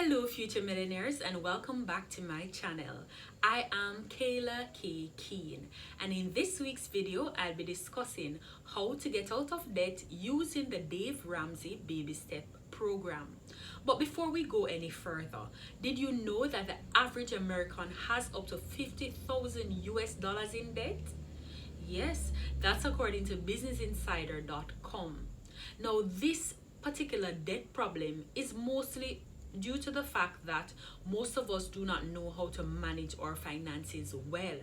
Hello future millionaires and welcome back to my channel. I am Kayla.K.Keane and in this week's video I'll be discussing how to get out of debt using the Dave Ramsey baby step program. But before we go any further, did you know that the average American has up to 50,000 US dollars in debt? Yes, that's according to businessinsider.com. Now this particular debt problem is mostly due to the fact that most of us do not know how to manage our finances well.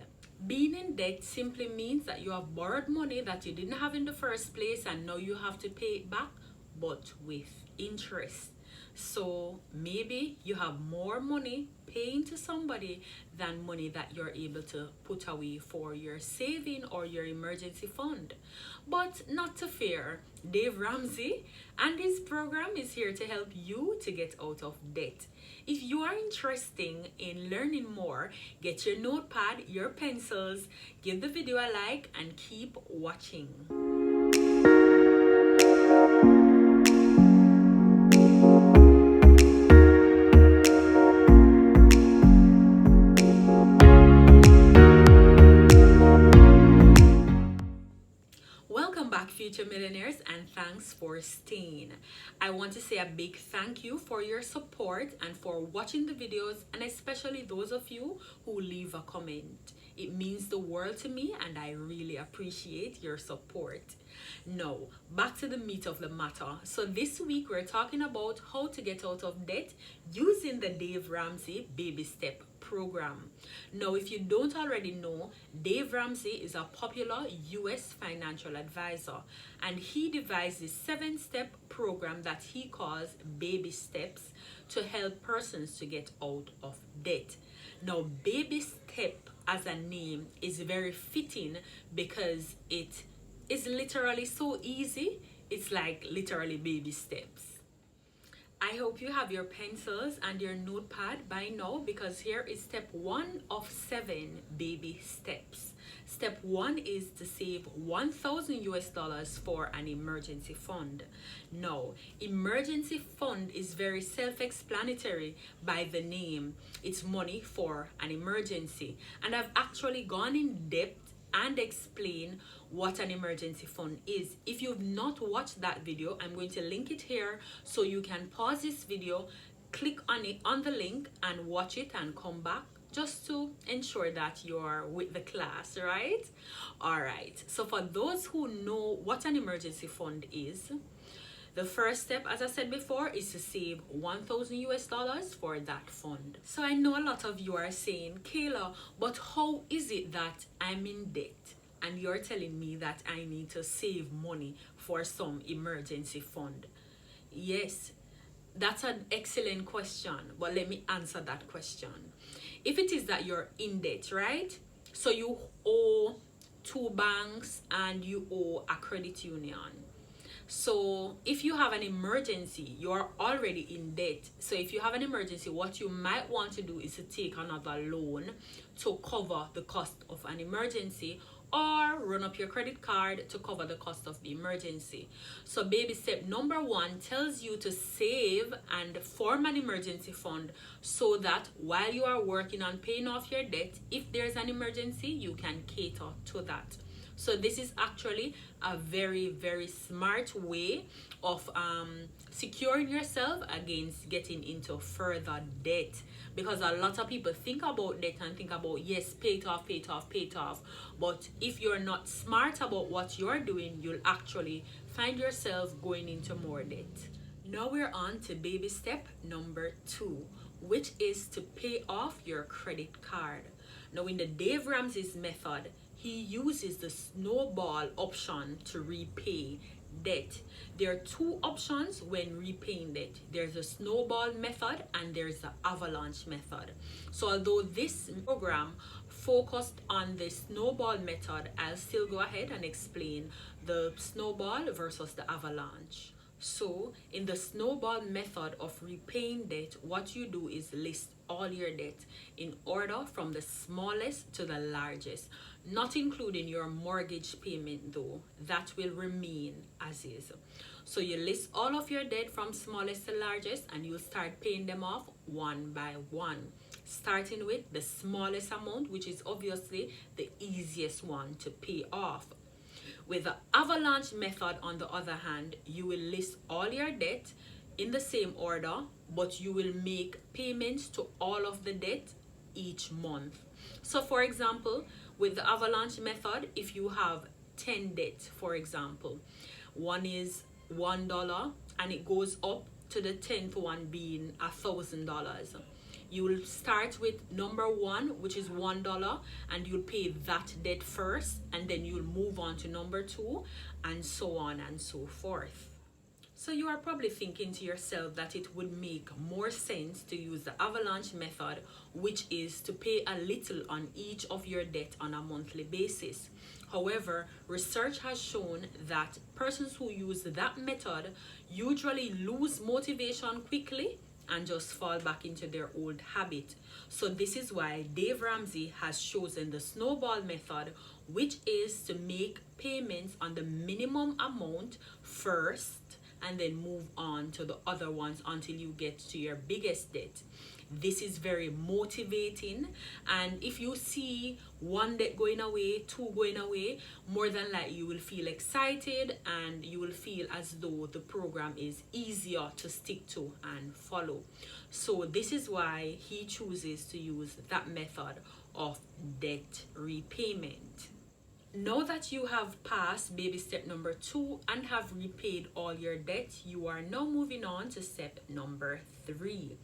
Being in debt simply means that you have borrowed money that you didn't have in the first place and now you have to pay it back, but with interest. So maybe you have more money paying to somebody than money that you're able to put away for your saving or your emergency fund. But not to fear, Dave Ramsey and his program is here to help you to get out of debt. If you are interested in learning more, get your notepad, your pencils, give the video a like and keep watching. Welcome back future millionaires and thanks for staying. I want to say a big thank you for your support and for watching the videos, and especially those of you who leave a comment. It means the world to me and I really appreciate your support. Now, back to the meat of the matter. So this week we're talking about how to get out of debt using the Dave Ramsey baby step program. Now, if you don't already know, Dave Ramsey is a popular US financial advisor and he devised this 7-step program that he calls baby steps to help persons to get out of debt. Now, baby step as a name is very fitting because it is literally so easy. It's like literally baby steps. I hope you have your pencils and your notepad by now, because here is step 1 of 7 baby steps. Step 1 is to save 1,000 US dollars for an emergency fund. Now, emergency fund is very self-explanatory by the name. It's money for an emergency. And I've actually gone in depth and explain what an emergency fund is. If you've not watched that video, I'm going to link it here so you can pause this video, click on it on the link and watch it and come back just to ensure that you're with the class, right? All right, so for those who know what an emergency fund is, the first step, as I said before, is to save 1,000 US dollars for that fund. So I know a lot of you are saying, Kayla, but how is it that I'm in debt and you're telling me that I need to save money for some emergency fund? Yes, that's an excellent question, but let me answer that question. If it is that you're in debt, right? So you owe 2 banks and you owe a credit union. So if you have an emergency, you're already in debt. So if you have an emergency, what you might want to do is to take another loan to cover the cost of an emergency, or run up your credit card to cover the cost of the emergency. So baby step number 1 tells you to save and form an emergency fund so that while you are working on paying off your debt, if there's an emergency, you can cater to that. So this is actually a very, very smart way of securing yourself against getting into further debt. Because a lot of people think about debt and think about, yes, pay it off, pay it off, pay it off. But if you're not smart about what you're doing, you'll actually find yourself going into more debt. Now we're on to baby step number 2, which is to pay off your credit card. Now in the Dave Ramsey's method, he uses the snowball option to repay debt. There are 2 options when repaying debt. There's a snowball method and there's the avalanche method. So although this program focused on the snowball method, I'll still go ahead and explain the snowball versus the avalanche. So, in the snowball method of repaying debt, what you do is list all your debt in order from the smallest to the largest, not including your mortgage payment though. That will remain as is. So, you list all of your debt from smallest to largest and you start paying them off one by one, starting with the smallest amount, which is obviously the easiest one to pay off. With the avalanche method, on the other hand, you will list all your debt in the same order, but you will make payments to all of the debt each month. So, for example, with the avalanche method, if you have 10 debts, for example, one is $1 and it goes up to the 10th one being $1,000. You will start with number one, which is $1, and you'll pay that debt first, and then you'll move on to number two, and so on and so forth. So you are probably thinking to yourself that it would make more sense to use the avalanche method, which is to pay a little on each of your debt on a monthly basis. However, research has shown that persons who use that method usually lose motivation quickly and just fall back into their old habit. So this is why Dave Ramsey has chosen the snowball method, which is to make payments on the minimum amount first and then move on to the other ones until you get to your biggest debt. This is very motivating, and if you see one debt going away, two going away, more than likely you will feel excited and you will feel as though the program is easier to stick to and follow. So this is why he chooses to use that method of debt repayment. Now that you have passed baby step number 2 and have repaid all your debt, you are now moving on to step number 3,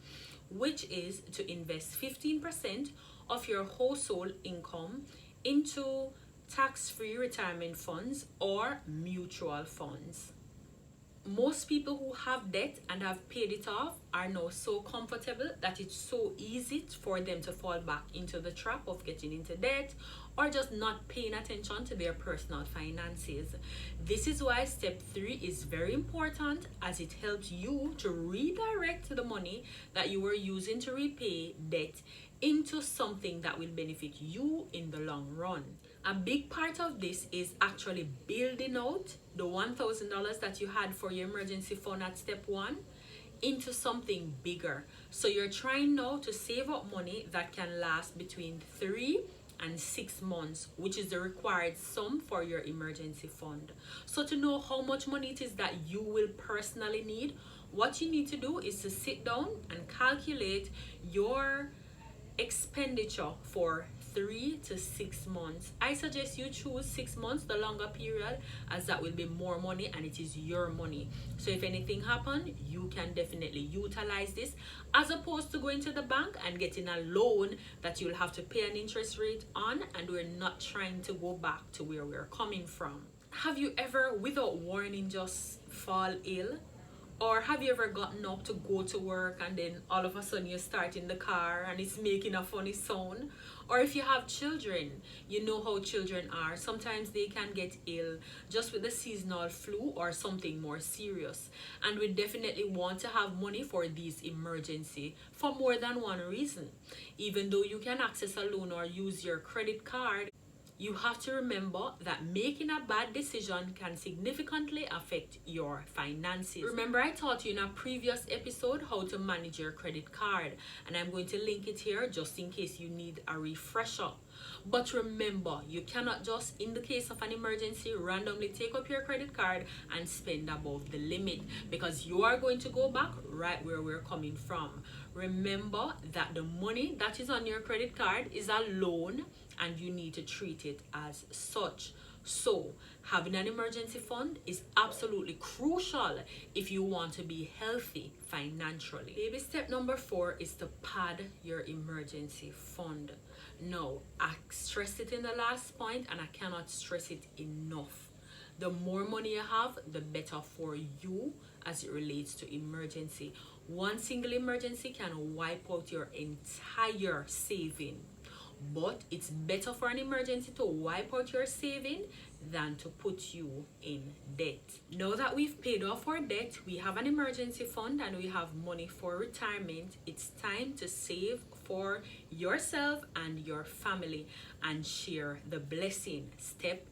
which is to invest 15% of your household income into tax-free retirement funds or mutual funds. Most people who have debt and have paid it off are now so comfortable that it's so easy for them to fall back into the trap of getting into debt or just not paying attention to their personal finances. This is why step 3 is very important, as it helps you to redirect the money that you were using to repay debt into something that will benefit you in the long run. A big part of this is actually building out the $1,000 that you had for your emergency fund at step 1 into something bigger. So you're trying now to save up money that can last between 3 and 6 months, which is the required sum for your emergency fund. So to know how much money it is that you will personally need, what you need to do is to sit down and calculate your expenditure for 3 to 6 months. I suggest you choose 6 months, the longer period, as that will be more money and it is your money. So if anything happens, you can definitely utilize this, as opposed to going to the bank and getting a loan that you'll have to pay an interest rate on, and we're not trying to go back to where we're coming from. Have you ever, without warning, just fall ill? Or have you ever gotten up to go to work and then all of a sudden you start in the car and it's making a funny sound? Or if you have children, you know how children are. Sometimes they can get ill just with the seasonal flu or something more serious. And we definitely want to have money for these emergency for more than one reason. Even though you can access a loan or use your credit card, you have to remember that making a bad decision can significantly affect your finances. Remember, I taught you in a previous episode how to manage your credit card, and I'm going to link it here just in case you need a refresher. But remember, you cannot just, in the case of an emergency, randomly take up your credit card and spend above the limit, because you are going to go back right where we're coming from. Remember that the money that is on your credit card is a loan, and you need to treat it as such. So having an emergency fund is absolutely crucial if you want to be healthy financially. Baby step number 4 is to pad your emergency fund. Now, I stressed it in the last point and I cannot stress it enough. The more money you have, the better for you as it relates to emergency. One single emergency can wipe out your entire saving. But it's better for an emergency to wipe out your saving than to put you in debt. Now that we've paid off our debt, we have an emergency fund and we have money for retirement, it's time to save for yourself and your family and share the blessing. Step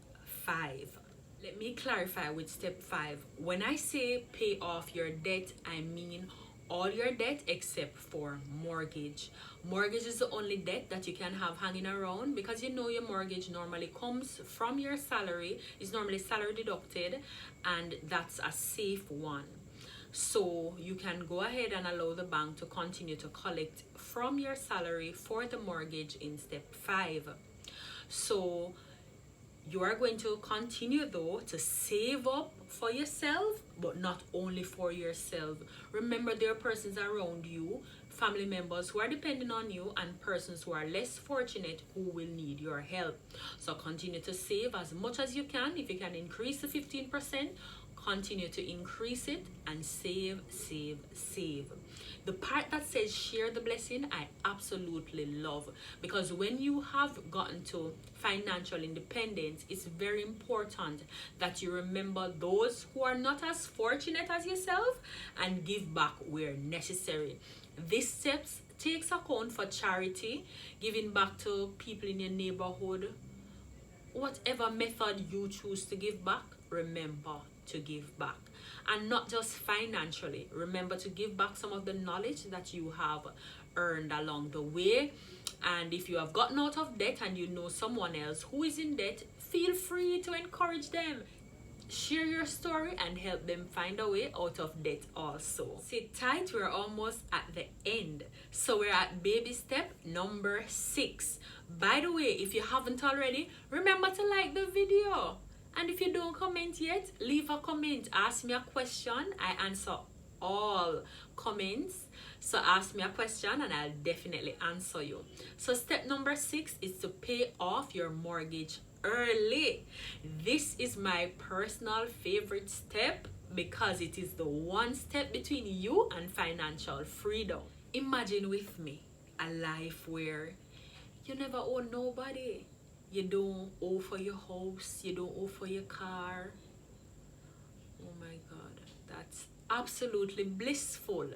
5. Let me clarify with step 5. When I say pay off your debt, I mean all your debt except for mortgage. Mortgage is the only debt that you can have hanging around, because you know your mortgage normally comes from your salary, is normally salary deducted, and that's a safe one. So you can go ahead and allow the bank to continue to collect from your salary for the mortgage in step 5. So you are going to continue though to save up for yourself, but not only for yourself. Remember, there are persons around you, family members who are depending on you, and persons who are less fortunate who will need your help. So continue to save as much as you can. If you can increase the 15%, continue to increase it and save, save, save. The part that says share the blessing, I absolutely love, because when you have gotten to financial independence, it's very important that you remember those who are not as fortunate as yourself and give back where necessary. This steps takes account for charity, giving back to people in your neighborhood. Whatever method you choose to give back, remember to give back. And not just financially. Remember to give back some of the knowledge that you have earned along the way. And if you have gotten out of debt and you know someone else who is in debt, feel free to encourage them. Share your story and help them find a way out of debt also. Sit tight, we're almost at the end. So we're at baby step number 6. By the way, if you haven't already, remember to like the video. And if you don't comment yet, leave a comment. Ask me a question. I answer all comments. So ask me a question and I'll definitely answer you. So step number 6 is to pay off your mortgage early. This is my personal favorite step because it is the one step between you and financial freedom. Imagine with me a life where you never owe nobody. You don't owe for your house, you don't owe for your car. Oh my God, that's absolutely blissful.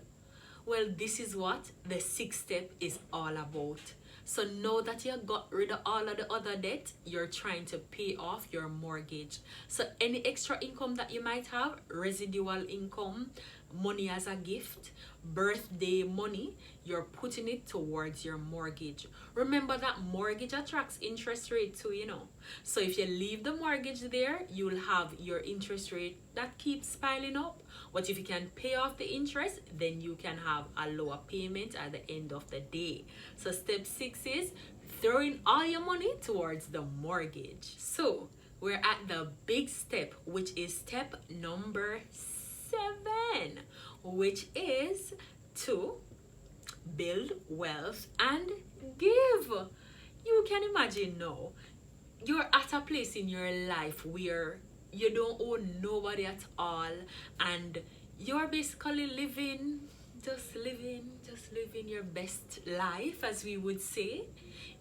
Well, this is what the 6th step is all about. So now that you got rid of all of the other debt, you're trying to pay off your mortgage. So any extra income that you might have, residual income, money as a gift, birthday money, you're putting it towards your mortgage. Remember that mortgage attracts interest rate too, you know. So if you leave the mortgage there, you'll have your interest rate that keeps piling up. But if you can pay off the interest, then you can have a lower payment at the end of the day. So step 6 is throwing all your money towards the mortgage. So we're at the big step, which is step number 7, which is to build wealth and give. You can imagine now, you're at a place in your life where you don't owe nobody at all, and you're basically living your best life, as we would say.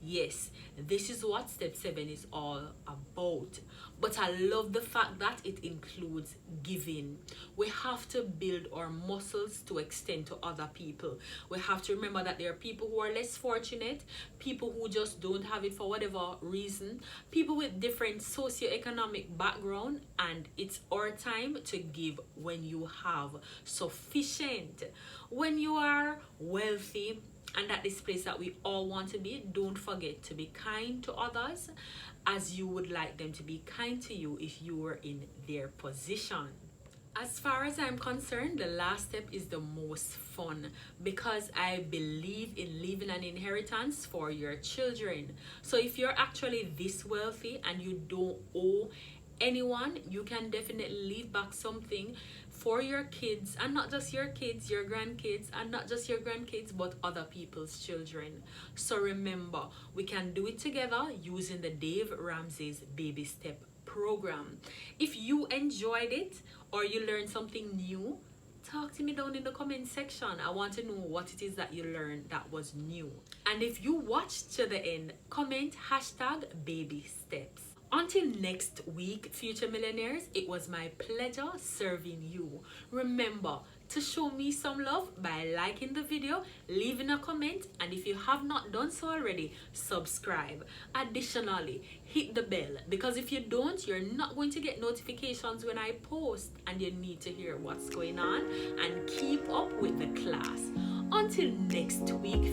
Yes, this is what step 7 is all about. But I love the fact that it includes giving. We have to build our muscles to extend to other people. We have to remember that there are people who are less fortunate, people who just don't have it for whatever reason, people with different socioeconomic background, and it's our time to give when you have sufficient. When you are wealthy, and at this place that we all want to be, don't forget to be kind to others as you would like them to be kind to you if you were in their position. As far as I'm concerned, the last step is the most fun because I believe in leaving an inheritance for your children. So if you're actually this wealthy and you don't owe anyone, you can definitely leave back something for your kids, and not just your kids, your grandkids, and not just your grandkids, but other people's children. So remember, we can do it together using the Dave Ramsey's Baby Step program. If you enjoyed it or you learned something new, talk to me down in the comment section. I want to know what it is that you learned that was new. And if you watched to the end, comment #baby steps. Until next week, future millionaires, it was my pleasure serving you. Remember to show me some love by liking the video, leaving a comment, and if you have not done so already, subscribe. Additionally, hit the bell, because if you don't, you're not going to get notifications when I post, and you need to hear what's going on and keep up with the class. Until next week,